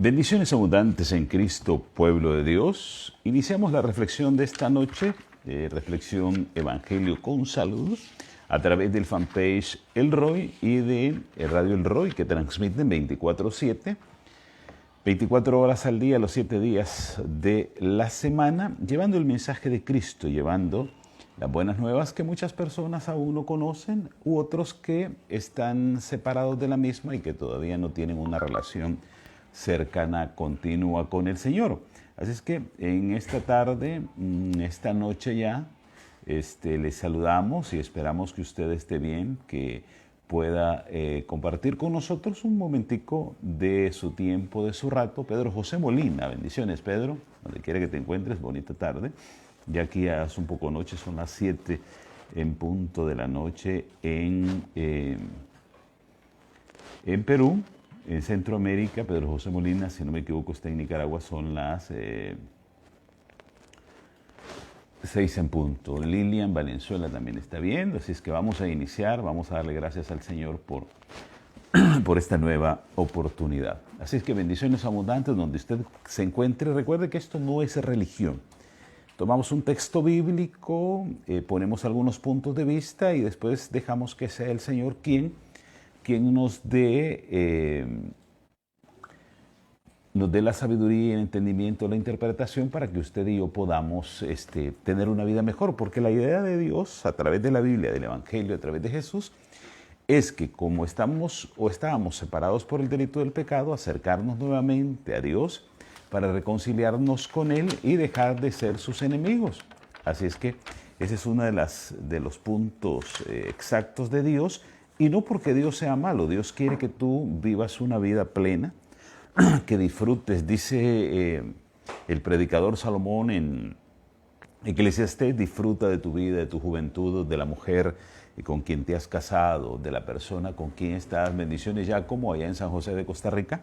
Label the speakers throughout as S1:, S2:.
S1: Bendiciones abundantes en Cristo, pueblo de Dios. Iniciamos la reflexión de esta noche, reflexión Evangelio con Salud, a través del fanpage El Roy y de Radio El Roy, que transmiten 24/7, 24 horas al día, los 7 días de la semana, llevando el mensaje de Cristo, llevando las buenas nuevas que muchas personas aún no conocen, u otros que están separados de la misma y que todavía no tienen una relación cercana, continua con el Señor. Así es que en esta tarde, esta noche ya, les saludamos y esperamos que usted esté bien, que pueda compartir con nosotros un momentico de su tiempo, de su rato. Pedro José Molina, bendiciones Pedro, donde quiera que te encuentres, bonita tarde. Ya aquí ya es un poco noche, son las 7 en punto de la noche en Perú. En Centroamérica, Pedro José Molina, si no me equivoco, está en Nicaragua, son las 6 en punto. Lilian Valenzuela también está viendo, así es que vamos a iniciar, vamos a darle gracias al Señor por esta nueva oportunidad. Así es que bendiciones abundantes donde usted se encuentre. Recuerde que esto no es religión. Tomamos un texto bíblico, ponemos algunos puntos de vista y después dejamos que sea el Señor quien nos dé la sabiduría y el entendimiento, la interpretación para que usted y yo podamos tener una vida mejor. Porque la idea de Dios, a través de la Biblia, del Evangelio, a través de Jesús, es que como estábamos separados por el delito del pecado, acercarnos nuevamente a Dios para reconciliarnos con Él y dejar de ser sus enemigos. Así es que ese es uno de los puntos exactos de Dios. Y no porque Dios sea malo, Dios quiere que tú vivas una vida plena, que disfrutes. Dice el predicador Salomón en Eclesiastés: disfruta de tu vida, de tu juventud, de la mujer con quien te has casado, de la persona con quien estás. Bendiciones ya como allá en San José de Costa Rica.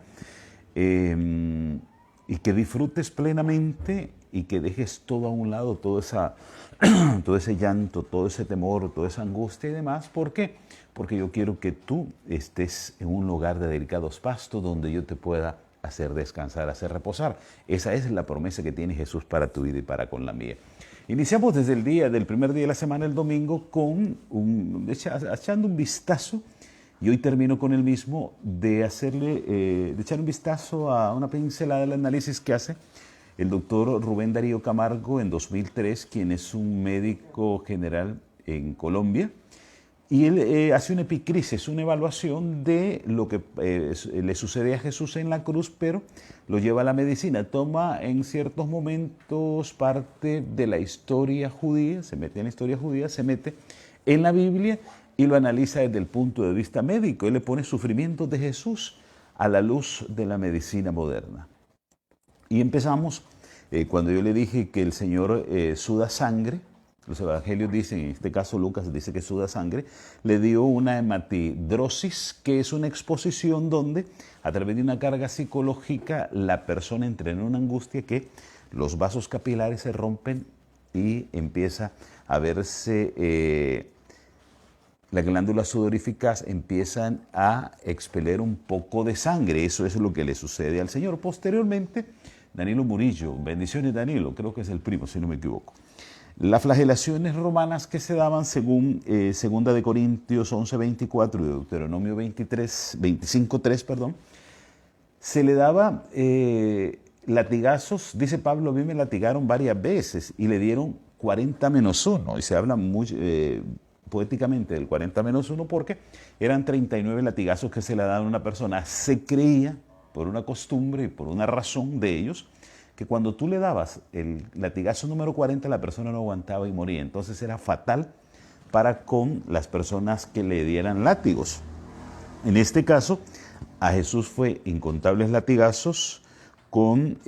S1: Y que disfrutes plenamente y que dejes todo a un lado, todo ese llanto, todo ese temor, toda esa angustia y demás. ¿Por qué? Porque yo quiero que tú estés en un lugar de delicados pastos donde yo te pueda hacer descansar, hacer reposar. Esa es la promesa que tiene Jesús para tu vida y para con la mía. Iniciamos desde del primer día de la semana, el domingo, echando un vistazo. Y hoy termino con el mismo de echar un vistazo a una pincelada del análisis que hace el doctor Rubén Darío Camargo en 2003, quien es un médico general en Colombia. Y él hace una epicrisis, una evaluación de lo que le sucede a Jesús en la cruz, pero lo lleva a la medicina. Toma en ciertos momentos parte de la historia judía, se mete en la historia judía, se mete en la Biblia y lo analiza desde el punto de vista médico. Él le pone sufrimientos de Jesús a la luz de la medicina moderna. Y empezamos cuando yo le dije que el Señor suda sangre. Los evangelios dicen, en este caso Lucas dice que suda sangre. Le dio una hematidrosis, que es una exposición donde a través de una carga psicológica la persona entra en una angustia que los vasos capilares se rompen y empieza a verse... las glándulas sudoríficas empiezan a expeler un poco de sangre. Eso es lo que le sucede al Señor. Posteriormente, Danilo Murillo, bendiciones Danilo, creo que es el primo, si no me equivoco. Las flagelaciones romanas que se daban según 2 Corintios 11:24 y Deuteronomio 25:3, se le daba latigazos. Dice Pablo: a mí me latigaron varias veces y le dieron 40-1. Y se habla muy poéticamente del 40-1 porque eran 39 latigazos que se le daban a una persona. Se creía, por una costumbre y por una razón de ellos, que cuando tú le dabas el latigazo número 40, la persona no aguantaba y moría. Entonces era fatal para con las personas que le dieran látigos. En este caso, a Jesús fue incontables latigazos, con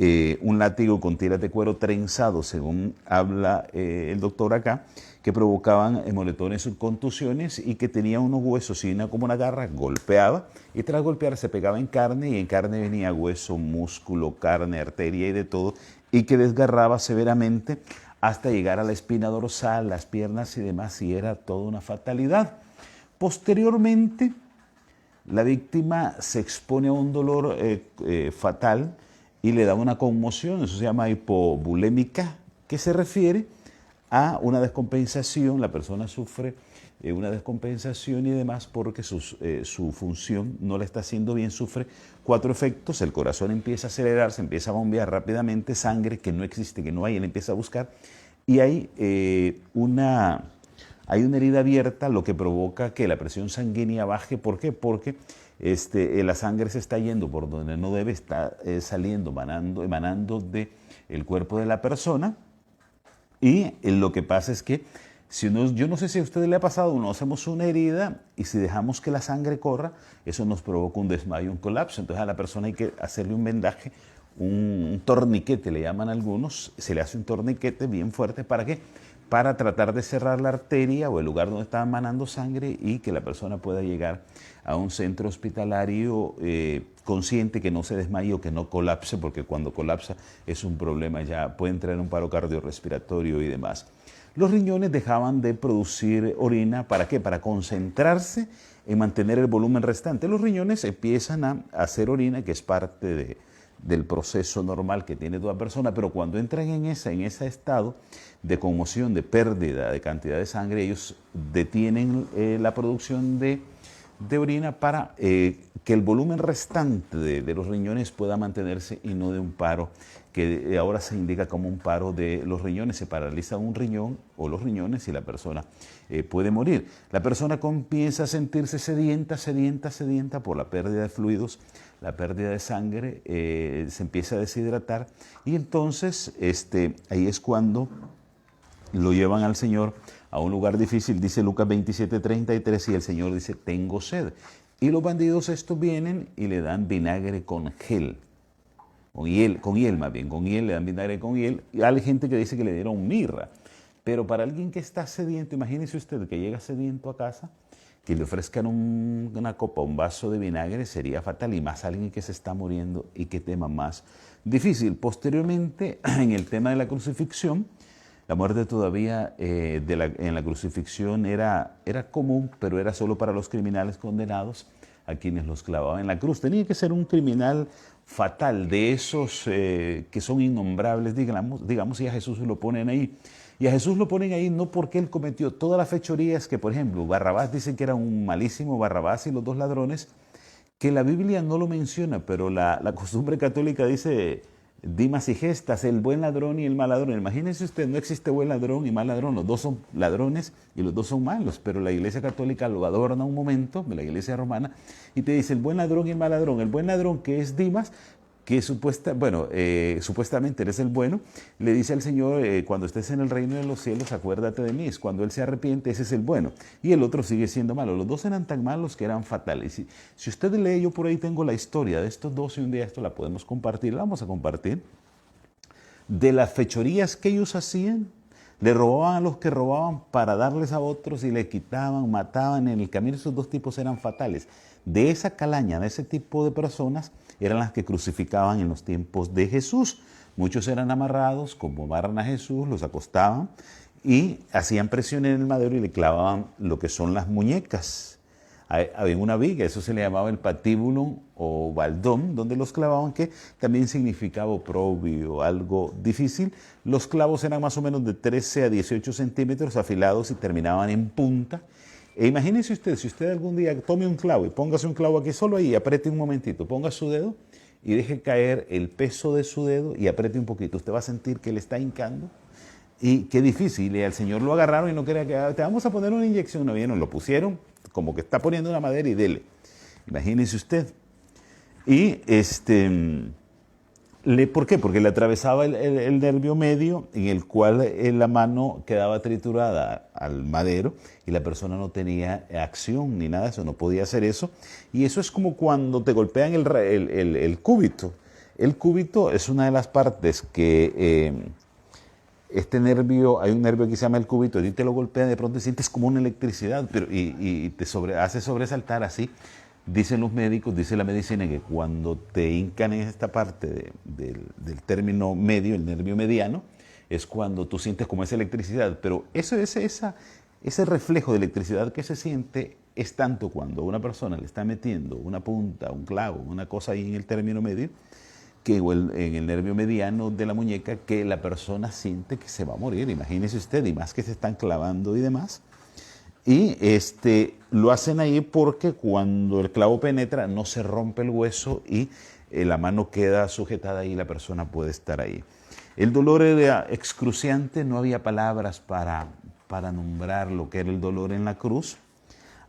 S1: un látigo con tiras de cuero trenzado, según habla el doctor acá, que provocaban moretones y contusiones, y que tenía unos huesos y como una garra, golpeaba, y tras golpear se pegaba en carne, y en carne venía hueso, músculo, carne, arteria y de todo, y que desgarraba severamente hasta llegar a la espina dorsal, las piernas y demás, y era toda una fatalidad. Posteriormente, la víctima se expone a un dolor fatal y le da una conmoción, eso se llama hipovolémica, que se refiere a una descompensación, la persona sufre una descompensación y demás porque su función no le está haciendo bien, sufre 4 efectos: el corazón empieza a acelerarse, empieza a bombear rápidamente sangre que no existe, que no hay, él empieza a buscar, y hay una herida abierta, lo que provoca que la presión sanguínea baje. ¿Por qué? Porque la sangre se está yendo por donde no debe, está saliendo, emanando del cuerpo de la persona. Y lo que pasa es que yo no sé si a usted le ha pasado, uno hacemos una herida y si dejamos que la sangre corra, eso nos provoca un desmayo, un colapso. Entonces a la persona hay que hacerle un vendaje, un torniquete le llaman algunos, se le hace un torniquete bien fuerte. ¿Para qué? Para tratar de cerrar la arteria o el lugar donde está emanando sangre y que la persona pueda llegar a un centro hospitalario consciente, que no se desmaye o que no colapse, porque cuando colapsa es un problema, ya puede entrar en un paro cardiorrespiratorio y demás. Los riñones dejaban de producir orina. ¿Para qué? Para concentrarse en mantener el volumen restante. Los riñones empiezan a hacer orina, que es parte del proceso normal que tiene toda persona, pero cuando entran en ese estado de conmoción, de pérdida de cantidad de sangre, ellos detienen la producción de orina para que el volumen restante de los riñones pueda mantenerse y no de un paro, que ahora se indica como un paro de los riñones. Se paraliza un riñón o los riñones y la persona puede morir. La persona comienza a sentirse sedienta por la pérdida de fluidos, la pérdida de sangre, se empieza a deshidratar y entonces ahí es cuando lo llevan al Señor a un lugar difícil. Dice Lucas 27:33, y el Señor dice: tengo sed. Y los bandidos estos vienen y le dan vinagre con hiel, con hiel le dan vinagre con hiel. Y hay gente que dice que le dieron mirra. Pero para alguien que está sediento, imagínese usted que llega sediento a casa, que le ofrezcan una copa, un vaso de vinagre, sería fatal, y más a alguien que se está muriendo. Y qué tema más difícil. Posteriormente, en el tema de la crucifixión, la muerte todavía en la crucifixión era común, pero era solo para los criminales condenados, a quienes los clavaban en la cruz. Tenía que ser un criminal fatal, de esos que son innombrables, digamos, y a Jesús lo ponen ahí. Y a Jesús lo ponen ahí no porque él cometió todas las fechorías que, por ejemplo, Barrabás, dicen que era un malísimo Barrabás y los 2 ladrones, que la Biblia no lo menciona, pero la costumbre católica dice: Dimas y Gestas, el buen ladrón y el mal ladrón. Imagínense usted, no existe buen ladrón y mal ladrón, los 2 son ladrones y los 2 son malos, pero la Iglesia Católica lo adorna un momento, la Iglesia Romana, y te dice el buen ladrón y el mal ladrón. El buen ladrón, que es Dimas, que supuestamente eres el bueno, le dice al Señor: cuando estés en el reino de los cielos, acuérdate de mí. Es cuando él se arrepiente, ese es el bueno. Y el otro sigue siendo malo. Los 2 eran tan malos que eran fatales. Si usted lee, yo por ahí tengo la historia de estos 2 y un día esto la podemos compartir, la vamos a compartir, de las fechorías que ellos hacían. Le robaban a los que robaban para darles a otros y le quitaban, mataban en el camino. Esos 2 tipos eran fatales. De esa calaña, de ese tipo de personas, eran las que crucificaban en los tiempos de Jesús. Muchos eran amarrados, como amarran a Jesús, los acostaban y hacían presión en el madero y le clavaban lo que son las muñecas. Había una viga, eso se le llamaba el patíbulum o baldón, donde los clavaban, que también significaba oprobio, algo difícil. Los clavos eran más o menos de 13 a 18 centímetros, afilados, y terminaban en punta. E imagínese usted, si usted algún día tome un clavo y póngase un clavo aquí, solo ahí, apriete un momentito, ponga su dedo y deje caer el peso de su dedo y apriete un poquito. Usted va a sentir que le está hincando. Y qué difícil. Y al Señor lo agarraron y no quería que te vamos a poner una inyección. No vieron, lo pusieron como que está poniendo una madera y dele. Imagínese usted. Y ¿por qué? Porque le atravesaba el nervio medio, en el cual la mano quedaba triturada al madero y la persona no tenía acción ni nada de eso, no podía hacer eso. Y eso es como cuando te golpean el cúbito. El cúbito es una de las partes que este nervio, hay un nervio que se llama el cúbito, y te lo golpea, de pronto sientes como una electricidad, pero y te hace sobresaltar así. Dicen los médicos, dice la medicina, que cuando te hincan en esta parte del término medio, el nervio mediano, es cuando tú sientes como esa electricidad. Pero ese reflejo de electricidad que se siente es tanto cuando a una persona le está metiendo una punta, un clavo, una cosa ahí en el término medio, que en el nervio mediano de la muñeca, que la persona siente que se va a morir. Imagínese usted, y más que se están clavando y demás. Y lo hacen ahí porque cuando el clavo penetra no se rompe el hueso y la mano queda sujetada ahí y la persona puede estar ahí. El dolor era excruciante, no había palabras para nombrar lo que era el dolor en la cruz.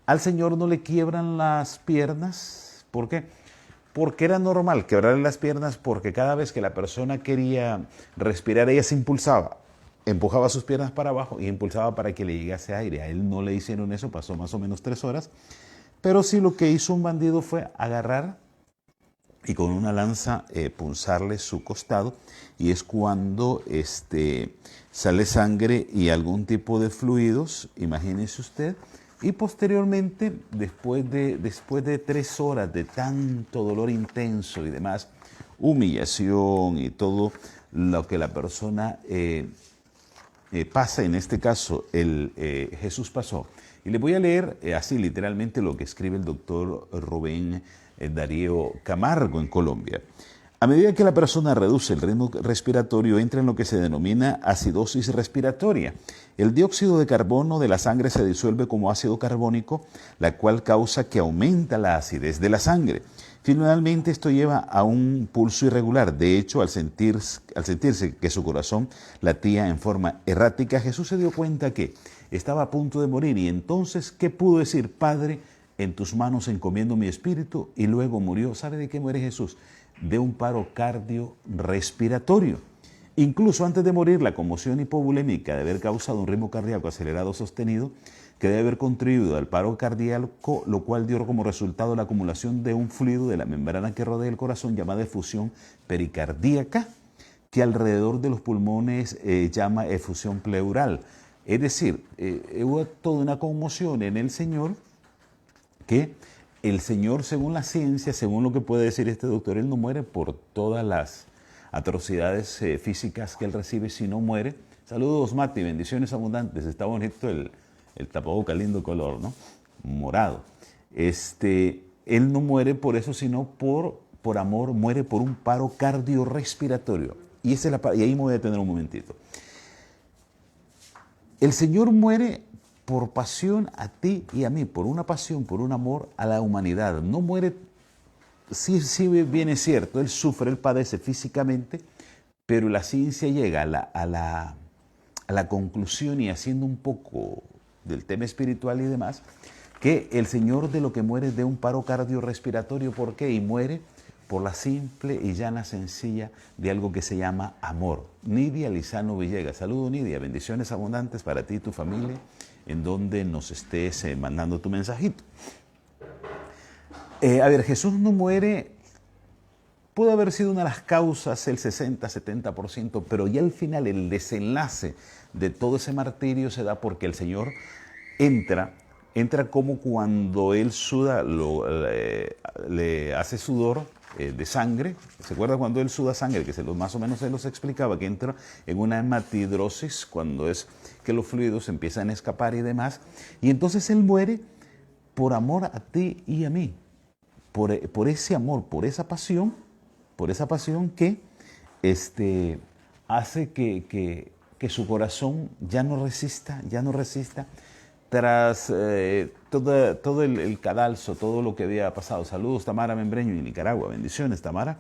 S1: Al Señor no le quiebran las piernas. ¿Por qué? Porque era normal quebrarle las piernas, porque cada vez que la persona quería respirar, ella se impulsaba, empujaba sus piernas para abajo y impulsaba para que le llegase aire. A él no le hicieron eso, pasó más o menos 3 horas. Pero sí, lo que hizo un bandido fue agarrar y con una lanza punzarle su costado, y es cuando sale sangre y algún tipo de fluidos, imagínese usted. Y posteriormente, después de 3 horas de tanto dolor intenso y demás, humillación y todo lo que la persona pasa, en este caso Jesús pasó. Y le voy a leer así literalmente lo que escribe el doctor Rubén Darío Camargo en Colombia. A medida que la persona reduce el ritmo respiratorio, entra en lo que se denomina acidosis respiratoria. El dióxido de carbono de la sangre se disuelve como ácido carbónico, la cual causa que aumenta la acidez de la sangre. Finalmente, esto lleva a un pulso irregular. De hecho, al sentirse que su corazón latía en forma errática, Jesús se dio cuenta que estaba a punto de morir. Y entonces, ¿qué pudo decir? Padre, en tus manos encomiendo mi espíritu. Y luego murió. ¿Sabe de qué muere Jesús? De un paro cardiorrespiratorio. Incluso antes de morir, la conmoción hipovolémica de haber causado un ritmo cardíaco acelerado sostenido, que debe haber contribuido al paro cardíaco, lo cual dio como resultado la acumulación de un fluido de la membrana que rodea el corazón, llamada efusión pericardíaca, que alrededor de los pulmones llama efusión pleural. Es decir, hubo toda una conmoción en el Señor, que el Señor, según la ciencia, según lo que puede decir este doctor, Él no muere por todas las atrocidades físicas que Él recibe, sino muere. Saludos, Mati, bendiciones abundantes. Está bonito el tapabocas, lindo color, ¿no? Morado. Él no muere por eso, sino por amor, muere por un paro cardiorrespiratorio. Y ahí me voy a detener un momentito. El Señor muere por pasión a ti y a mí, por una pasión, por un amor a la humanidad. No muere, sí bien es cierto, Él sufre, Él padece físicamente, pero la ciencia llega a la conclusión, y haciendo un poco del tema espiritual y demás, que el Señor de lo que muere es de un paro cardiorrespiratorio. ¿Por qué? Y muere por la simple y llana sencilla de algo que se llama amor. Nidia Lizano Villegas. Saludo, Nidia, bendiciones abundantes para ti y tu familia, en donde nos estés mandando tu mensajito. Jesús no muere, puede haber sido una de las causas, el 60-70%, pero ya al final el desenlace de todo ese martirio se da porque el Señor entra como cuando Él suda, le hace sudor de sangre. ¿Se acuerda cuando Él suda sangre? Que más o menos se los explicaba, que entra en una hematidrosis, cuando es que los fluidos empiezan a escapar y demás. Y entonces Él muere por amor a ti y a mí, por ese amor, por esa pasión que hace que su corazón ya no resista tras todo el cadalso, todo lo que había pasado. Saludos, Tamara Membreño en Nicaragua. Bendiciones, Tamara.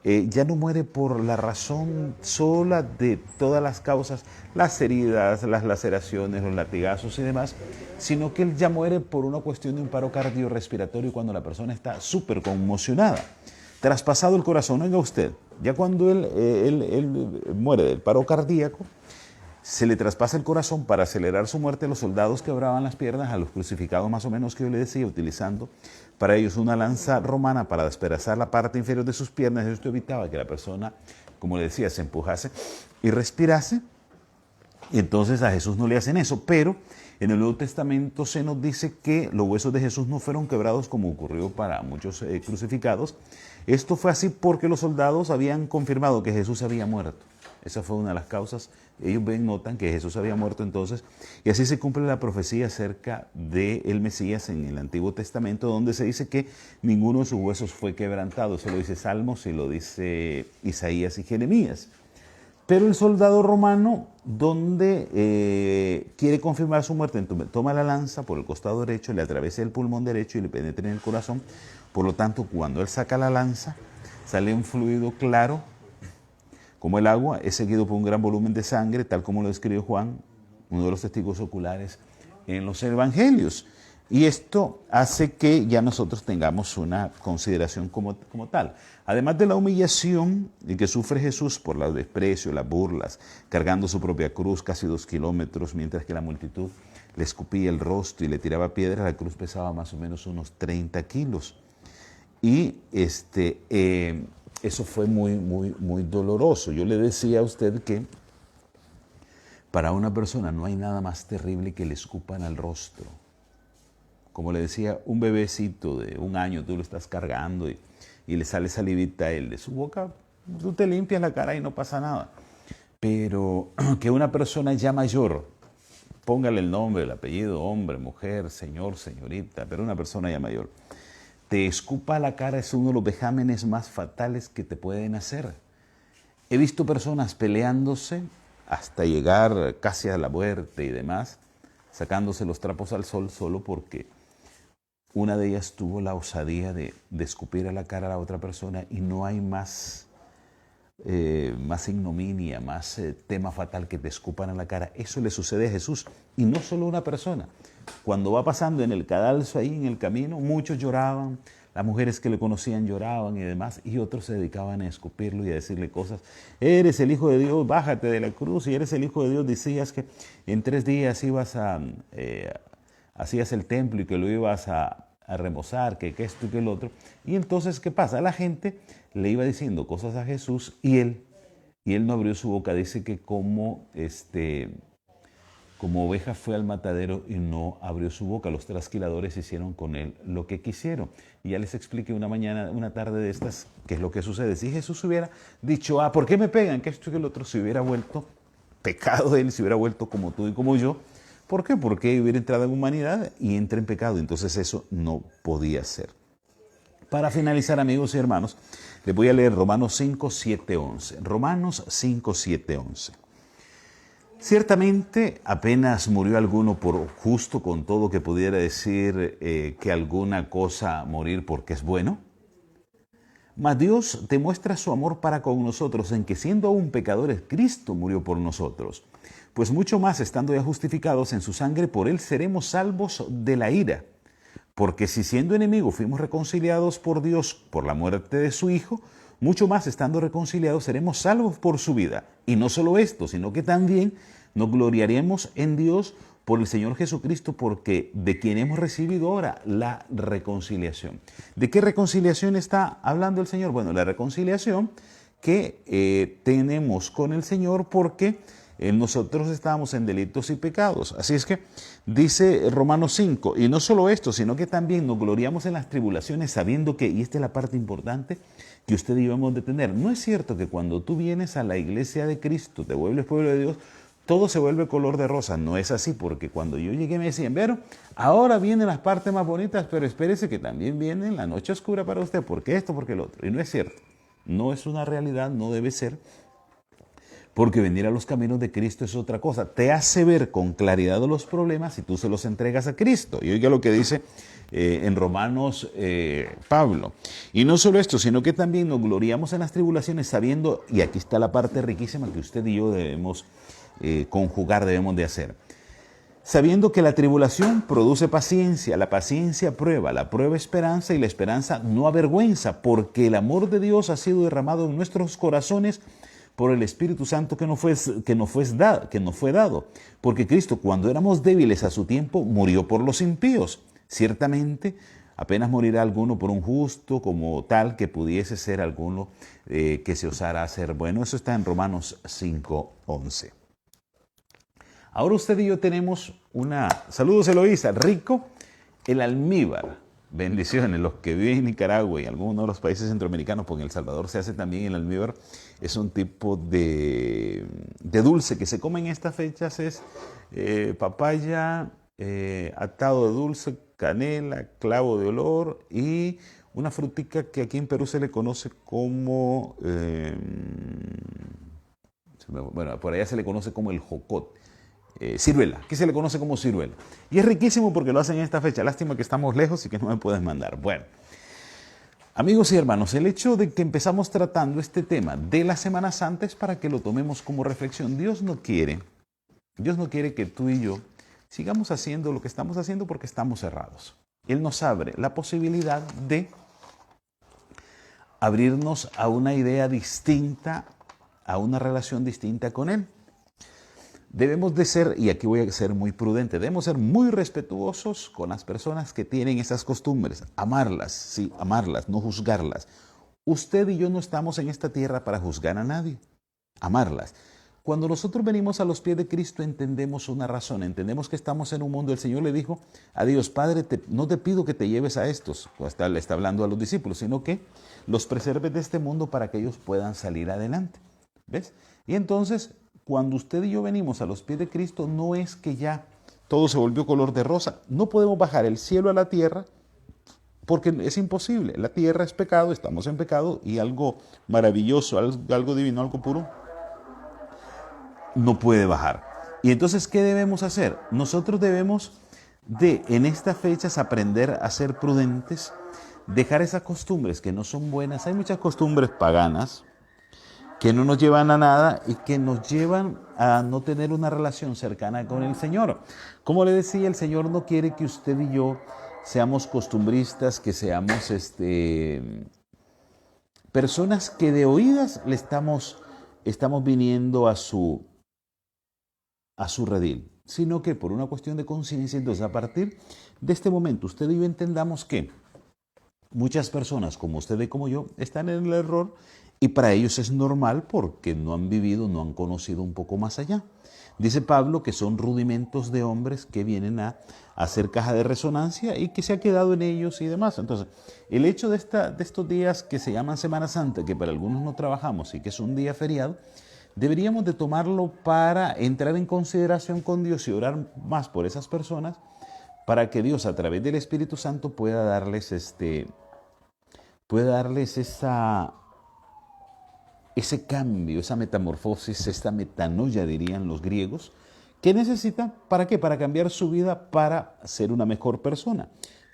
S1: Ya no muere por la razón sola de todas las causas, las heridas, las laceraciones, los latigazos y demás, sino que Él ya muere por una cuestión de un paro cardiorrespiratorio, cuando la persona está súper conmocionada. Traspasado el corazón, oiga usted, ya cuando él muere del paro cardíaco, se le traspasa el corazón para acelerar su muerte. Los soldados quebraban las piernas a los crucificados, más o menos, que yo le decía, utilizando para ellos una lanza romana para despedazar la parte inferior de sus piernas. Esto evitaba que la persona, como le decía, se empujase y respirase. Y entonces a Jesús no le hacen eso, pero en el Nuevo Testamento se nos dice que los huesos de Jesús no fueron quebrados como ocurrió para muchos crucificados. Esto fue así porque los soldados habían confirmado que Jesús había muerto. Esa fue una de las causas. Ellos notan que Jesús había muerto entonces, y así se cumple la profecía acerca del Mesías en el Antiguo Testamento, donde se dice que ninguno de sus huesos fue quebrantado. Eso lo dice Salmos y lo dice Isaías y Jeremías. Pero el soldado romano, donde quiere confirmar su muerte, toma la lanza por el costado derecho, le atraviesa el pulmón derecho y le penetra en el corazón. Por lo tanto, cuando él saca la lanza, sale un fluido claro, como el agua, es seguido por un gran volumen de sangre, tal como lo describe Juan, uno de los testigos oculares en los evangelios. Y esto hace que ya nosotros tengamos una consideración como tal. Además de la humillación que sufre Jesús por el desprecio, las burlas, cargando su propia cruz casi 2 kilómetros, mientras que la multitud le escupía el rostro y le tiraba piedras, la cruz pesaba más o menos unos 30 kilos. Y eso fue muy doloroso. Yo le decía a usted que para una persona no hay nada más terrible que le escupan al rostro. Como le decía, un bebecito de 1 año, tú lo estás cargando y le sale salivita a él de su boca, tú te limpias la cara y no pasa nada. Pero que una persona ya mayor, póngale el nombre, el apellido, hombre, mujer, señor, señorita, pero una persona ya mayor, te escupa la cara, es uno de los vejámenes más fatales que te pueden hacer. He visto personas peleándose hasta llegar casi a la muerte y demás, sacándose los trapos al sol solo porque una de ellas tuvo la osadía de escupir a la cara a la otra persona, y no hay más ignominia, más tema fatal que te escupan a la cara. Eso le sucede a Jesús, y no solo a una persona. Cuando va pasando en el cadalso ahí en el camino, muchos lloraban, las mujeres que le conocían lloraban y demás, y otros se dedicaban a escupirlo y a decirle cosas. Eres el Hijo de Dios, bájate de la cruz. Y eres el Hijo de Dios, decías que en 3 días hacías el templo y que lo ibas a remozar, que esto y que el otro. Y entonces, ¿qué pasa? La gente le iba diciendo cosas a Jesús y él no abrió su boca. Dice que como oveja fue al matadero y no abrió su boca. Los trasquiladores hicieron con él lo que quisieron. Y ya les expliqué una tarde de estas, qué es lo que sucede. Si Jesús hubiera dicho, ¿por qué me pegan? Que esto y que el otro, se hubiera vuelto pecado de él, se hubiera vuelto como tú y como yo. ¿Por qué? Porque hubiera entrado en humanidad y entra en pecado. Entonces eso no podía ser. Para finalizar, amigos y hermanos, les voy a leer Romanos 5, 7, 11. Romanos 5, 7, 11. Ciertamente apenas murió alguno por justo, con todo que pudiera decir que alguna cosa morir porque es bueno. Mas Dios demuestra su amor para con nosotros en que, siendo aún pecadores, Cristo murió por nosotros. Pues mucho más, estando ya justificados en su sangre, por él seremos salvos de la ira. Porque si siendo enemigos fuimos reconciliados por Dios por la muerte de su Hijo, mucho más, estando reconciliados, seremos salvos por su vida. Y no solo esto, sino que también nos gloriaremos en Dios por el Señor Jesucristo, porque de quien hemos recibido ahora la reconciliación. ¿De qué reconciliación está hablando el Señor? Bueno, la reconciliación que tenemos con el Señor porque nosotros estábamos en delitos y pecados. Así es que dice Romanos 5, y no solo esto, sino que también nos gloriamos en las tribulaciones, sabiendo que, y esta es la parte importante que usted y yo hemos de tener, no es cierto que cuando tú vienes a la iglesia de Cristo, te vuelves pueblo de Dios, todo se vuelve color de rosa. No es así, porque cuando yo llegué me decían, pero ahora vienen las partes más bonitas, pero espérese que también viene la noche oscura para usted, porque esto, porque el otro. Y no es cierto, no es una realidad, no debe ser, porque venir a los caminos de Cristo es otra cosa. Te hace ver con claridad los problemas si tú se los entregas a Cristo. Y oiga lo que dice en Romanos Pablo. Y no solo esto, sino que también nos gloriamos en las tribulaciones sabiendo, y aquí está la parte riquísima que usted y yo debemos conjugar, debemos de hacer. Sabiendo que la tribulación produce paciencia, la paciencia prueba, la prueba esperanza, y la esperanza no avergüenza, porque el amor de Dios ha sido derramado en nuestros corazones por el Espíritu Santo que nos fue dado. Porque Cristo, cuando éramos débiles a su tiempo, murió por los impíos. Ciertamente, apenas morirá alguno por un justo, como tal que pudiese ser alguno que se osara hacer bueno. Eso está en Romanos 5:11. Ahora usted y yo tenemos saludos Eloísa, rico el almíbar. bendiciones. Los que viven en Nicaragua y algunos de los países centroamericanos, porque en El Salvador se hace también el almíbar, es un tipo de dulce que se come en estas fechas, es papaya, atado de dulce, canela, clavo de olor y una frutica que aquí en Perú se le conoce como, bueno, por allá se le conoce como el jocote. Ciruela, que se le conoce como ciruela. Y es riquísimo porque lo hacen en esta fecha. Lástima que estamos lejos y que no me puedes mandar. Bueno, amigos y hermanos, el hecho de que empezamos tratando este tema de la Semana Santa es para que lo tomemos como reflexión. Dios no quiere que tú y yo sigamos haciendo lo que estamos haciendo porque estamos cerrados. Él nos abre la posibilidad de abrirnos a una idea distinta, a una relación distinta con Él. Debemos de ser, y aquí voy a ser muy prudente, debemos ser muy respetuosos con las personas que tienen esas costumbres. Amarlas, sí, amarlas, no juzgarlas. Usted y yo no estamos en esta tierra para juzgar a nadie. Amarlas. Cuando nosotros venimos a los pies de Cristo entendemos una razón, entendemos que estamos en un mundo. El Señor le dijo a Dios, Padre, no te pido que te lleves a estos, le está hablando a los discípulos, sino que los preserves de este mundo para que ellos puedan salir adelante. ¿Ves? Y entonces, cuando usted y yo venimos a los pies de Cristo, no es que ya todo se volvió color de rosa. No podemos bajar el cielo a la tierra porque es imposible. La tierra es pecado, estamos en pecado y algo maravilloso, algo divino, algo puro, no puede bajar. Y entonces, ¿qué debemos hacer? Nosotros debemos en estas fechas aprender a ser prudentes, dejar esas costumbres que no son buenas. Hay muchas costumbres paganas que no nos llevan a nada y que nos llevan a no tener una relación cercana con el Señor. Como le decía, el Señor no quiere que usted y yo seamos costumbristas, que seamos personas que de oídas le estamos viniendo a su redil, sino que por una cuestión de conciencia. Entonces, a partir de este momento, usted y yo entendamos que muchas personas, como usted y como yo, están en el error y para ellos es normal porque no han vivido, no han conocido un poco más allá. Dice Pablo que son rudimentos de hombres que vienen a hacer caja de resonancia y que se ha quedado en ellos y demás. Entonces, el hecho de estos días que se llaman Semana Santa, que para algunos no trabajamos y que es un día feriado, deberíamos de tomarlo para entrar en consideración con Dios y orar más por esas personas para que Dios a través del Espíritu Santo pueda darles ese cambio, esa metamorfosis, esta metanoia, dirían los griegos, que necesita, ¿para qué? Para cambiar su vida, para ser una mejor persona.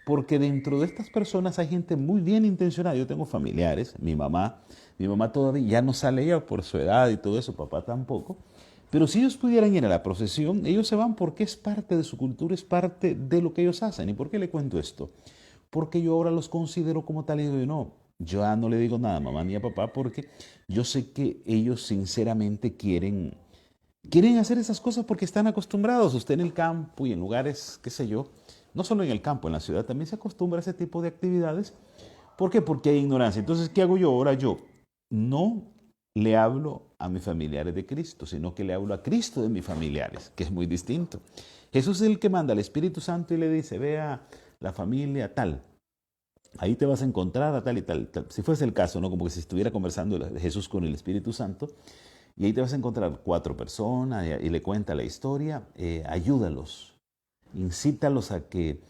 S1: Porque dentro de estas personas hay gente muy bien intencionada. Yo tengo familiares, mi mamá todavía ya no sale ella por su edad y todo eso, papá tampoco. Pero si ellos pudieran ir a la procesión, ellos se van porque es parte de su cultura, es parte de lo que ellos hacen. ¿Y por qué le cuento esto? Porque yo ahora los considero como tal y digo, no, yo ya no le digo nada a mamá ni a papá porque yo sé que ellos sinceramente quieren hacer esas cosas porque están acostumbrados. Usted en el campo y en lugares, qué sé yo, no solo en el campo, en la ciudad también se acostumbra a ese tipo de actividades. ¿Por qué? Porque hay ignorancia. Entonces, ¿qué hago yo? Ahora yo no le hablo a mis familiares de Cristo, sino que le hablo a Cristo de mis familiares, que es muy distinto. Jesús es el que manda al Espíritu Santo y le dice, ve a la familia tal. Ahí te vas a encontrar a tal y tal, tal. Si fuese el caso, ¿no? Como que si estuviera conversando Jesús con el Espíritu Santo, y ahí te vas a encontrar 4 personas y le cuenta la historia, ayúdalos, incítalos a que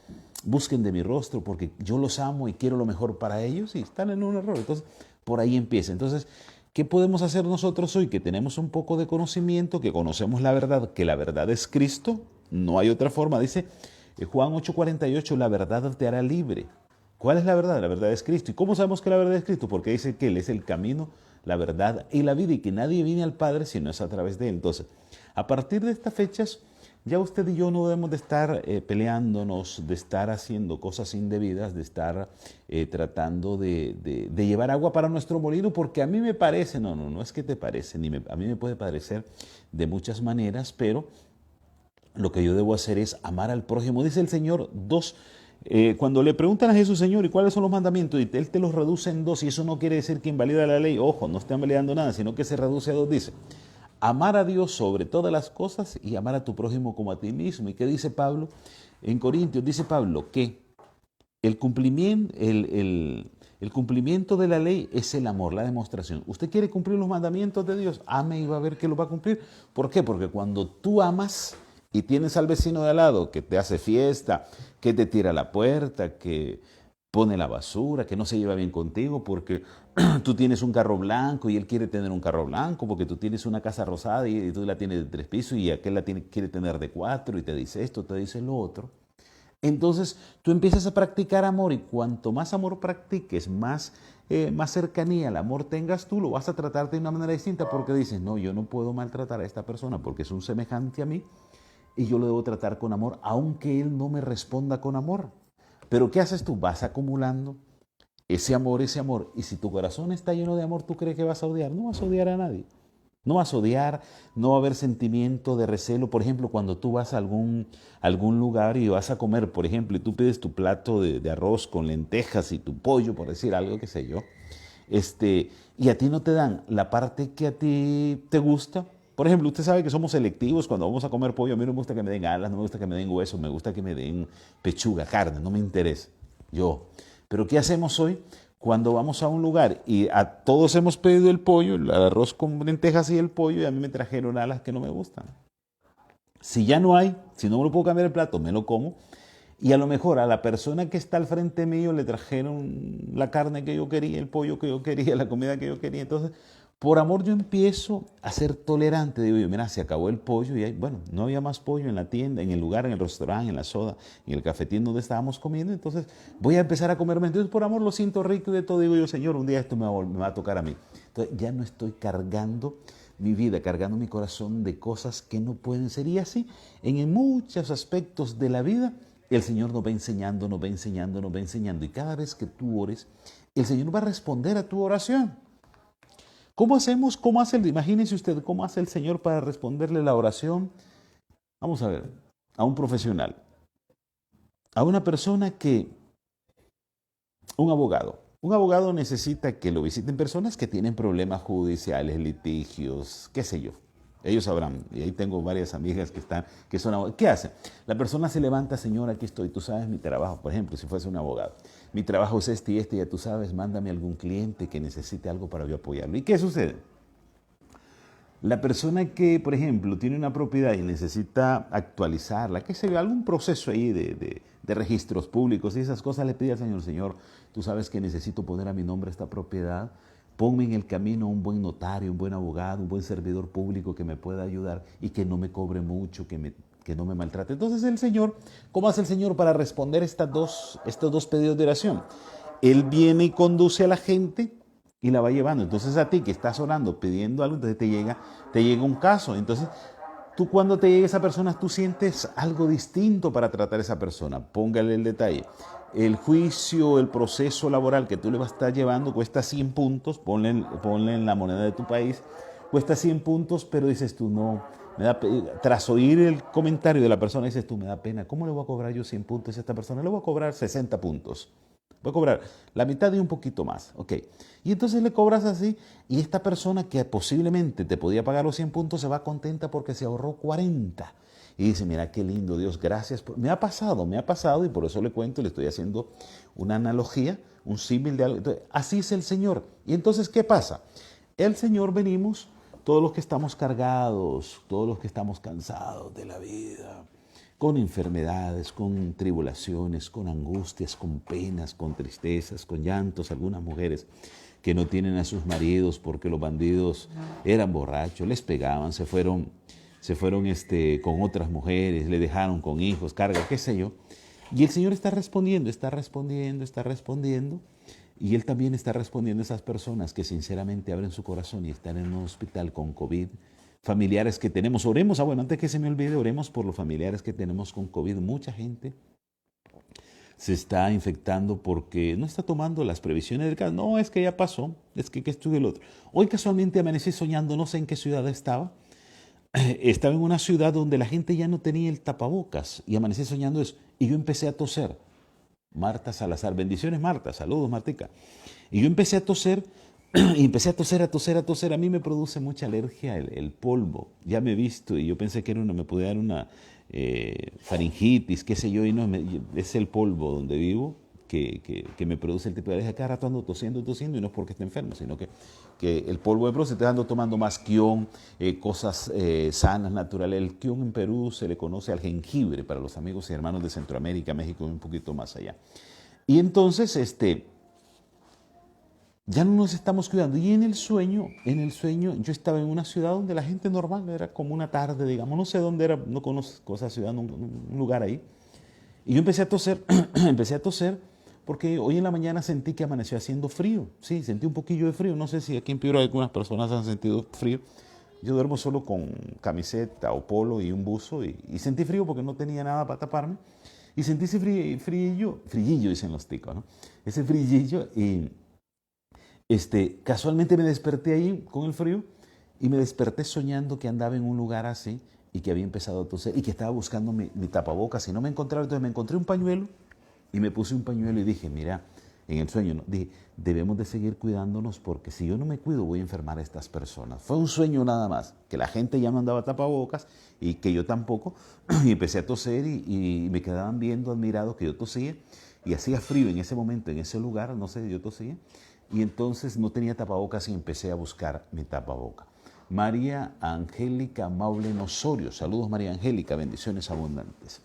S1: busquen de mi rostro porque yo los amo y quiero lo mejor para ellos y están en un error. Entonces, por ahí empieza. Entonces, ¿qué podemos hacer nosotros hoy que tenemos un poco de conocimiento, que conocemos la verdad, que la verdad es Cristo? No hay otra forma. Dice Juan 8:48, la verdad te hará libre. ¿Cuál es la verdad? La verdad es Cristo. ¿Y cómo sabemos que la verdad es Cristo? Porque dice que Él es el camino, la verdad y la vida y que nadie viene al Padre si no es a través de Él. Entonces, a partir de estas fechas, ya usted y yo no debemos de estar peleándonos, de estar haciendo cosas indebidas, de estar tratando de llevar agua para nuestro molino, porque a mí me parece, no es que te parece, a mí me puede parecer de muchas maneras, pero lo que yo debo hacer es amar al prójimo. Dice el Señor cuando le preguntan a Jesús, Señor, ¿y cuáles son los mandamientos? Y Él te los reduce en 2, y eso no quiere decir que invalida la ley. Ojo, no está invalidando nada, sino que se reduce a 2. Dice, amar a Dios sobre todas las cosas y amar a tu prójimo como a ti mismo. ¿Y qué dice Pablo? En Corintios dice Pablo que El cumplimiento, el cumplimiento de la ley es el amor, la demostración. Usted quiere cumplir los mandamientos de Dios, ame y va a ver que lo va a cumplir. ¿Por qué? Porque cuando tú amas y tienes al vecino de al lado que te hace fiesta, que te tira la puerta, que pone la basura, que no se lleva bien contigo porque tú tienes un carro blanco y él quiere tener un carro blanco, porque tú tienes una casa rosada y tú la tienes de 3 pisos y aquel quiere tener de 4 y te dice esto, te dice lo otro. Entonces tú empiezas a practicar amor y cuanto más amor practiques, más cercanía al amor tengas tú, lo vas a tratar de una manera distinta porque dices, no, yo no puedo maltratar a esta persona porque es un semejante a mí y yo lo debo tratar con amor, aunque él no me responda con amor. Pero ¿qué haces tú? Vas acumulando ese amor, ese amor. Y si tu corazón está lleno de amor, ¿tú crees que vas a odiar? No vas a odiar a nadie. No vas a odiar, no va a haber sentimiento de recelo. Por ejemplo, cuando tú vas a algún lugar y vas a comer, por ejemplo, y tú pides tu plato de arroz con lentejas y tu pollo, por decir algo, qué sé yo, y a ti no te dan la parte que a ti te gusta. Por ejemplo, usted sabe que somos selectivos cuando vamos a comer pollo. A mí no me gusta que me den alas, no me gusta que me den huesos, me gusta que me den pechuga, carne, no me interesa. Yo. Pero ¿qué hacemos hoy? Cuando vamos a un lugar y a todos hemos pedido el pollo, el arroz con lentejas y el pollo, y a mí me trajeron alas que no me gustan. Si ya no hay, si no me lo puedo cambiar el plato, me lo como. Y a lo mejor a la persona que está al frente mío le trajeron la carne que yo quería, el pollo que yo quería, la comida que yo quería. Entonces, por amor yo empiezo a ser tolerante. Digo yo, mira, se acabó el pollo y bueno, no había más pollo en la tienda, en el lugar, en el restaurante, en la soda, en el cafetín donde estábamos comiendo. Entonces voy a empezar a comerme. Entonces por amor lo siento rico y de todo. Digo yo, Señor, un día esto me va a tocar a mí. Entonces ya no estoy cargando mi vida, cargando mi corazón de cosas que no pueden ser. Y así, en muchos aspectos de la vida, el Señor nos va enseñando, nos va enseñando, nos va enseñando. Y cada vez que tú ores, el Señor va a responder a tu oración. ¿Cómo hacemos? Imagínese usted cómo hace el Señor para responderle la oración. Vamos a ver, a un profesional, a una persona un abogado. Un abogado necesita que lo visiten personas que tienen problemas judiciales, litigios, qué sé yo. Ellos sabrán, y ahí tengo varias amigas que son abogados. ¿Qué hacen? La persona se levanta, Señor, aquí estoy, tú sabes mi trabajo, por ejemplo, si fuese un abogado. Mi trabajo es este y este, ya tú sabes, mándame algún cliente que necesite algo para yo apoyarlo. ¿Y qué sucede? La persona que, por ejemplo, tiene una propiedad y necesita actualizarla, qué sé yo, algún proceso ahí de registros públicos y esas cosas, le pide al Señor, Señor, tú sabes que necesito poner a mi nombre esta propiedad, ponme en el camino un buen notario, un buen abogado, un buen servidor público que me pueda ayudar y que no me cobre mucho, que no me maltrate. Entonces el Señor, ¿cómo hace el Señor para responder estos dos pedidos de oración? Él viene y conduce a la gente y la va llevando. Entonces a ti que estás orando, pidiendo algo, entonces te llega un caso. Entonces tú cuando te llegue esa persona, tú sientes algo distinto para tratar a esa persona. Póngale el detalle. El juicio, el proceso laboral que tú le vas a estar llevando cuesta 100 puntos, ponle en la moneda de tu país, cuesta 100 puntos, pero dices tú, no, tras oír el comentario de la persona, dices tú, me da pena, ¿cómo le voy a cobrar yo 100 puntos a esta persona? Le voy a cobrar 60 puntos. Voy a cobrar la mitad y un poquito más, ok. Y entonces le cobras así y esta persona que posiblemente te podía pagar los 100 puntos se va contenta porque se ahorró 40. Y dice, mira qué lindo, Dios, gracias. Me ha pasado y por eso le cuento, le estoy haciendo una analogía, un símil de algo. Entonces, así es el Señor. Y entonces, ¿qué pasa? El Señor venimos, todos los que estamos cargados, todos los que estamos cansados de la vida, con enfermedades, con tribulaciones, con angustias, con penas, con tristezas, con llantos, algunas mujeres que no tienen a sus maridos porque los bandidos eran borrachos, les pegaban, se fueron con otras mujeres, le dejaron con hijos, carga, qué sé yo. Y el Señor está respondiendo, y Él también está respondiendo a esas personas que sinceramente abren su corazón y están en un hospital con COVID, familiares que tenemos. Oremos, bueno, antes que se me olvide, oremos por los familiares que tenemos con COVID. Mucha gente se está infectando porque no está tomando las previsiones del caso. No, es que ya pasó, es que esto y el otro. Hoy casualmente amanecí soñando, no sé en qué ciudad estaba. Estaba en una ciudad donde la gente ya no tenía el tapabocas y amanecí soñando eso. Y yo empecé a toser. Marta Salazar, bendiciones Marta, saludos Martica. Y yo empecé a toser y empecé a toser. A mí me produce mucha alergia el polvo. Ya me he visto y yo pensé que me podía dar una faringitis, qué sé yo, y no, es el polvo donde vivo. que me produce el tipo de alergia. Cada rato ando tosiendo y no es porque esté enfermo, sino que el polvo de próstata ando tomando más quión, cosas sanas, naturales. El quión en Perú se le conoce al jengibre para los amigos y hermanos de Centroamérica, México y un poquito más allá. Y entonces, ya no nos estamos cuidando. Y en el sueño, yo estaba en una ciudad donde la gente normal, era como una tarde, digamos, no sé dónde era, no conozco esa ciudad, un lugar ahí. Y yo empecé a toser, empecé a toser, porque hoy en la mañana sentí que amaneció haciendo frío. Sí, sentí un poquillo de frío. No sé si aquí en Piura algunas personas han sentido frío. Yo duermo solo con camiseta o polo y un buzo y sentí frío porque no tenía nada para taparme. Y sentí ese frillillo, dicen los ticos, ¿no? Ese frillillo y casualmente me desperté ahí con el frío y me desperté soñando que andaba en un lugar así y que había empezado a toser y que estaba buscando mi tapabocas y no me encontraba. Entonces me encontré un pañuelo y me puse un pañuelo y dije, mira, en el sueño, ¿no? Dije, debemos de seguir cuidándonos porque si yo no me cuido voy a enfermar a estas personas. Fue un sueño nada más, que la gente ya no andaba tapabocas y que yo tampoco. Y empecé a toser y me quedaban viendo admirados que yo tosía y hacía frío en ese momento, en ese lugar, no sé, yo tosía. Y entonces no tenía tapabocas y empecé a buscar mi tapaboca. María Angélica Maulen Osorio. Saludos, María Angélica, bendiciones abundantes.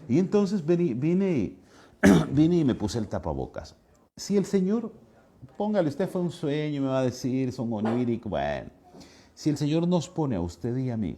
S1: Y entonces vine y me puse el tapabocas. Si el Señor, póngale, usted fue un sueño, me va a decir, son oníricos, bueno. Si el Señor nos pone a usted y a mí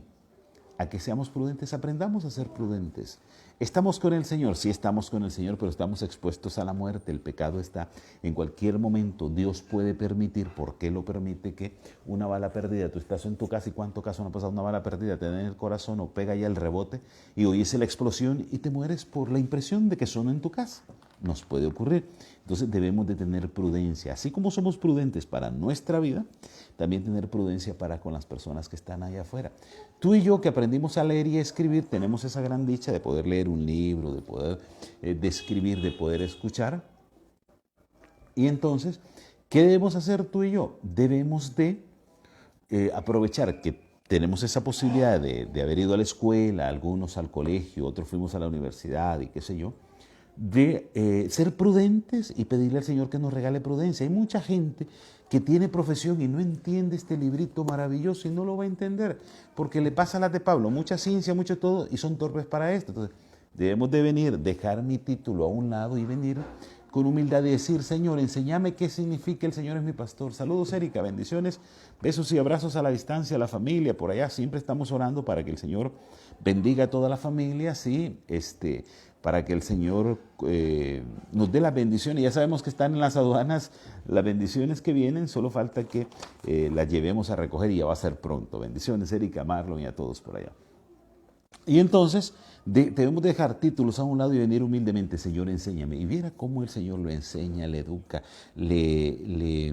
S1: a que seamos prudentes, aprendamos a ser prudentes. ¿Estamos con el Señor? Sí, estamos con el Señor, pero estamos expuestos a la muerte. El pecado está en cualquier momento. Dios puede permitir, ¿por qué lo permite? Que una bala perdida, tú estás en tu casa y ¿cuánto caso no ha pasado? Una bala perdida te da en el corazón o pega ya el rebote y oyes la explosión y te mueres por la impresión de que sonó en tu casa. Nos puede ocurrir. Entonces debemos de tener prudencia. Así como somos prudentes para nuestra vida, también tener prudencia para con las personas que están allá afuera. Tú y yo que aprendimos a leer y a escribir, tenemos esa gran dicha de poder leer un libro, de poder escribir, de poder escuchar. Y entonces, ¿qué debemos hacer tú y yo? Debemos de aprovechar que tenemos esa posibilidad de haber ido a la escuela, algunos al colegio, otros fuimos a la universidad y qué sé yo, de ser prudentes y pedirle al Señor que nos regale prudencia. Hay mucha gente que tiene profesión y no entiende este librito maravilloso y no lo va a entender, porque le pasa a las de Pablo, mucha ciencia, mucho todo, y son torpes para esto. Entonces, debemos de venir, dejar mi título a un lado y venir con humildad y decir, Señor, enséñame qué significa el Señor es mi pastor. Saludos, Erika, bendiciones, besos y abrazos a la distancia, a la familia, por allá siempre estamos orando para que el Señor bendiga a toda la familia, sí, para que el Señor nos dé las bendiciones. Ya sabemos que están en las aduanas las bendiciones que vienen, solo falta que las llevemos a recoger y ya va a ser pronto. Bendiciones, Erika, Marlon y a todos por allá. Y entonces debemos dejar títulos a un lado y venir humildemente, Señor, enséñame. Y viera cómo el Señor lo enseña, le educa, le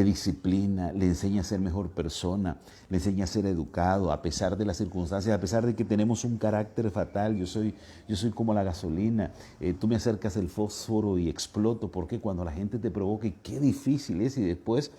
S1: disciplina, le enseña a ser mejor persona, le enseña a ser educado a pesar de las circunstancias, a pesar de que tenemos un carácter fatal. Yo soy como la gasolina, tú me acercas el fósforo y exploto, porque cuando la gente te provoca, y qué difícil es, y después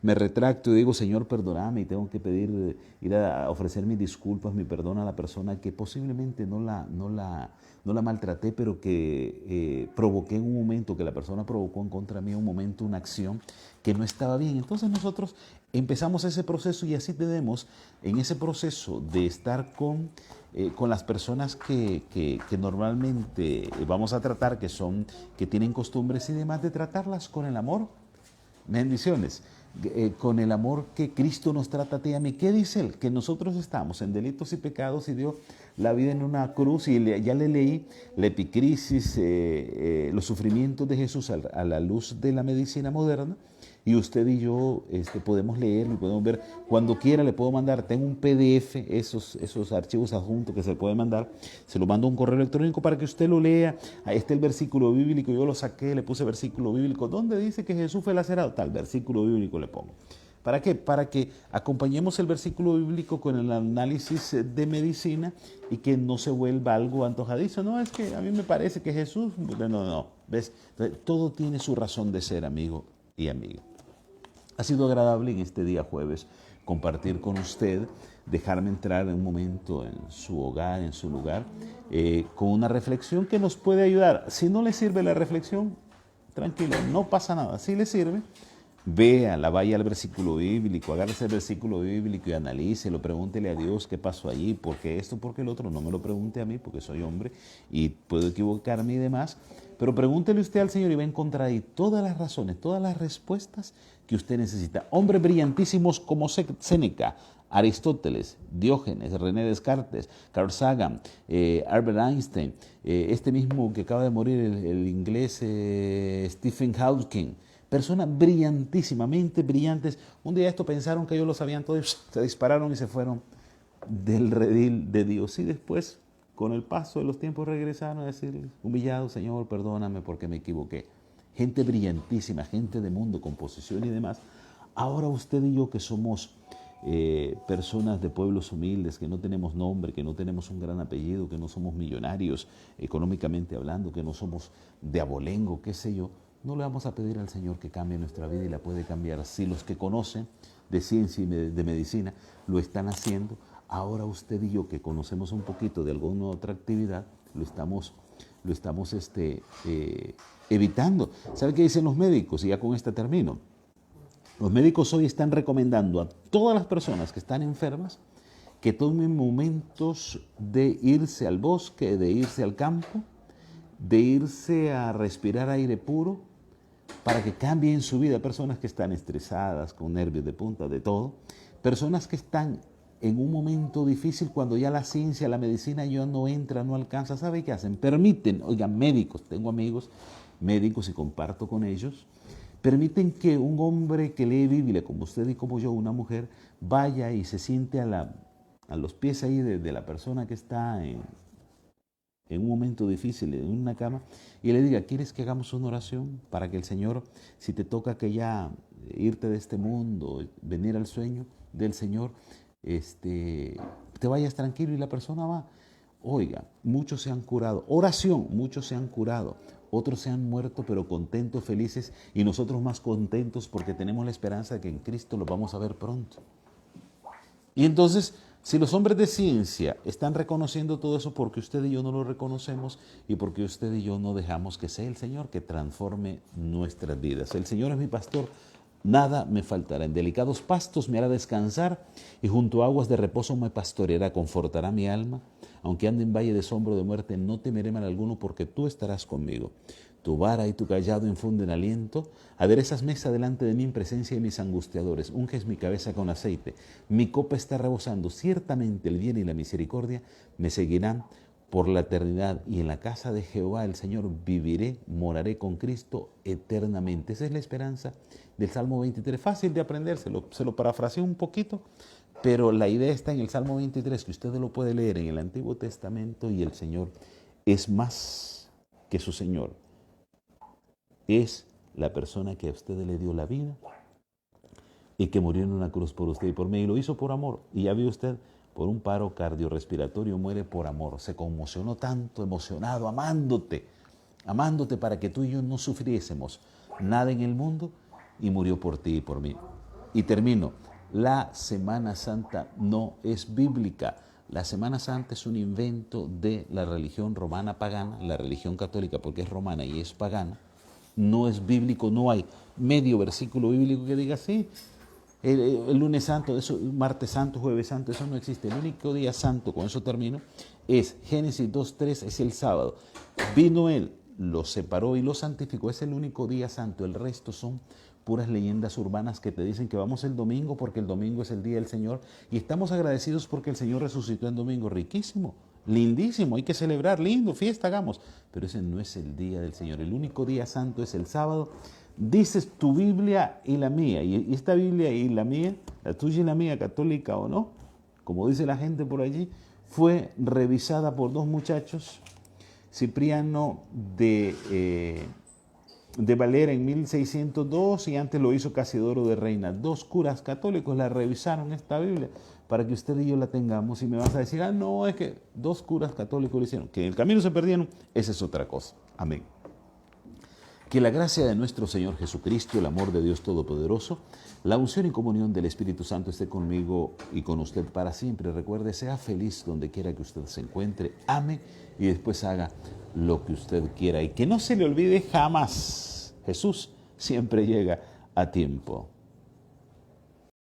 S1: me retracto y digo, Señor, perdóname, y tengo que pedir, ir a ofrecer mis disculpas, mi perdón a la persona que posiblemente no la maltraté, pero que provoqué en un momento, que la persona provocó en contra mí un momento, una acción que no estaba bien. Entonces nosotros empezamos ese proceso y así tenemos en ese proceso de estar con las personas que normalmente vamos a tratar, que tienen costumbres y demás, de tratarlas con el amor. Bendiciones. Con el amor que Cristo nos trata a ti y a mí. ¿Qué dice Él? Que nosotros estamos en delitos y pecados y dio la vida en una cruz. Y ya le leí la epicrisis, los sufrimientos de Jesús a la luz de la medicina moderna. Y usted y yo podemos leerlo y podemos ver. Cuando quiera le puedo mandar, tengo un PDF, esos archivos adjuntos que se puede mandar. Se lo mando a un correo electrónico para que usted lo lea. Ahí está el versículo bíblico, yo lo saqué, le puse versículo bíblico. ¿Dónde dice que Jesús fue lacerado? Tal versículo bíblico le pongo. ¿Para qué? Para que acompañemos el versículo bíblico con el análisis de medicina y que no se vuelva algo antojadizo. No, es que a mí me parece que Jesús... No. ¿Ves? Entonces, todo tiene su razón de ser, amigo y amiga. Ha sido agradable en este día jueves compartir con usted, dejarme entrar en un momento en su hogar, en su lugar, con una reflexión que nos puede ayudar. Si no le sirve la reflexión, tranquilo, no pasa nada. Si le sirve, véala, vaya al versículo bíblico, agárrese el versículo bíblico y analícelo, pregúntele a Dios qué pasó allí, por qué esto, por qué el otro. No me lo pregunte a mí porque soy hombre y puedo equivocarme y demás, pero pregúntele usted al Señor y va a encontrar ahí todas las razones, todas las respuestas que usted necesita. Hombres brillantísimos como Séneca, Aristóteles, Diógenes, René Descartes, Carl Sagan, Albert Einstein, este mismo que acaba de morir, el inglés Stephen Hawking. Personas brillantísimamente brillantes. Un día esto pensaron que ellos lo sabían todo y se dispararon y se fueron del redil de Dios. Y después, con el paso de los tiempos, regresaron a decir, humillado, Señor, perdóname porque me equivoqué. Gente brillantísima, gente de mundo, composición y demás. Ahora usted y yo que somos personas de pueblos humildes, que no tenemos nombre, que no tenemos un gran apellido, que no somos millonarios económicamente hablando, que no somos de abolengo, qué sé yo, no le vamos a pedir al Señor que cambie nuestra vida y la puede cambiar. Si los que conocen de ciencia y de medicina lo están haciendo, ahora usted y yo que conocemos un poquito de alguna otra actividad, lo estamos evitando. ¿Sabe qué dicen los médicos? Y ya con esta termino. Los médicos hoy están recomendando a todas las personas que están enfermas que tomen momentos de irse al bosque, de irse al campo, de irse a respirar aire puro, para que cambien su vida. Personas que están estresadas, con nervios de punta, de todo. Personas que están en un momento difícil cuando ya la ciencia, la medicina ya no entra, no alcanza. ¿Sabe qué hacen? Permiten, oigan, médicos, tengo amigos médicos y comparto con ellos, permiten que un hombre que lee Biblia, como usted y como yo, una mujer, vaya y se siente a los pies ahí de la persona que está en un momento difícil, en una cama, y le diga, ¿quieres que hagamos una oración para que el Señor, si te toca que ya irte de este mundo, venir al sueño del Señor, te vayas tranquilo? Y la persona va. Oiga, muchos se han curado. Oración, muchos se han curado. Otros se han muerto, pero contentos, felices, y nosotros más contentos porque tenemos la esperanza de que en Cristo los vamos a ver pronto. Y entonces, si los hombres de ciencia están reconociendo todo eso, porque usted y yo no lo reconocemos y porque usted y yo no dejamos que sea el Señor que transforme nuestras vidas. El Señor es mi pastor, nada me faltará. En delicados pastos me hará descansar y junto a aguas de reposo me pastoreará, confortará mi alma. Aunque ande en valle de sombra de muerte, no temeré mal alguno porque tú estarás conmigo. Tu vara y tu cayado infunden aliento. Aderezas mesa delante de mí en presencia de mis angustiadores. Unges mi cabeza con aceite. Mi copa está rebosando. Ciertamente el bien y la misericordia me seguirán por la eternidad. Y en la casa de Jehová el Señor viviré, moraré con Cristo eternamente. Esa es la esperanza del Salmo 23. Fácil de aprender, se lo parafraseo un poquito, pero la idea está en el Salmo 23, que usted lo puede leer en el Antiguo Testamento, y el Señor es más que su Señor. Es la persona que a usted le dio la vida y que murió en una cruz por usted y por mí, y lo hizo por amor. Y ya vio usted, por un paro cardiorrespiratorio muere por amor. Se conmocionó tanto, emocionado, amándote para que tú y yo no sufriésemos nada en el mundo, y murió por ti y por mí. Y termino. La Semana Santa no es bíblica. La Semana Santa es un invento de la religión romana pagana, la religión católica porque es romana y es pagana. No es bíblico, no hay medio versículo bíblico que diga así. El lunes santo, eso, martes santo, jueves santo, eso no existe. El único día santo, con eso termino, es Génesis 2:3, es el sábado. Vino Él, los separó y los santificó. Es el único día santo. El resto son puras leyendas urbanas que te dicen que vamos el domingo porque el domingo es el día del Señor y estamos agradecidos porque el Señor resucitó en domingo. Riquísimo, lindísimo, hay que celebrar, lindo, fiesta hagamos, pero ese no es el día del Señor. El único día santo es el sábado. Dices tu Biblia y la mía, y esta Biblia y la mía, la tuya y la mía, católica o no, como dice la gente por allí, fue revisada por dos muchachos, Cipriano de Valera en 1602 y antes lo hizo Casidoro de Reina. Dos curas católicos la revisaron esta Biblia para que usted y yo la tengamos. Y me vas a decir, no, es que dos curas católicos lo hicieron. Que en el camino se perdieron, esa es otra cosa. Amén. Que la gracia de nuestro Señor Jesucristo, el amor de Dios Todopoderoso, la unción y comunión del Espíritu Santo esté conmigo y con usted para siempre. Recuerde, sea feliz donde quiera que usted se encuentre, ame y después haga lo que usted quiera. Y que no se le olvide jamás, Jesús siempre llega a tiempo.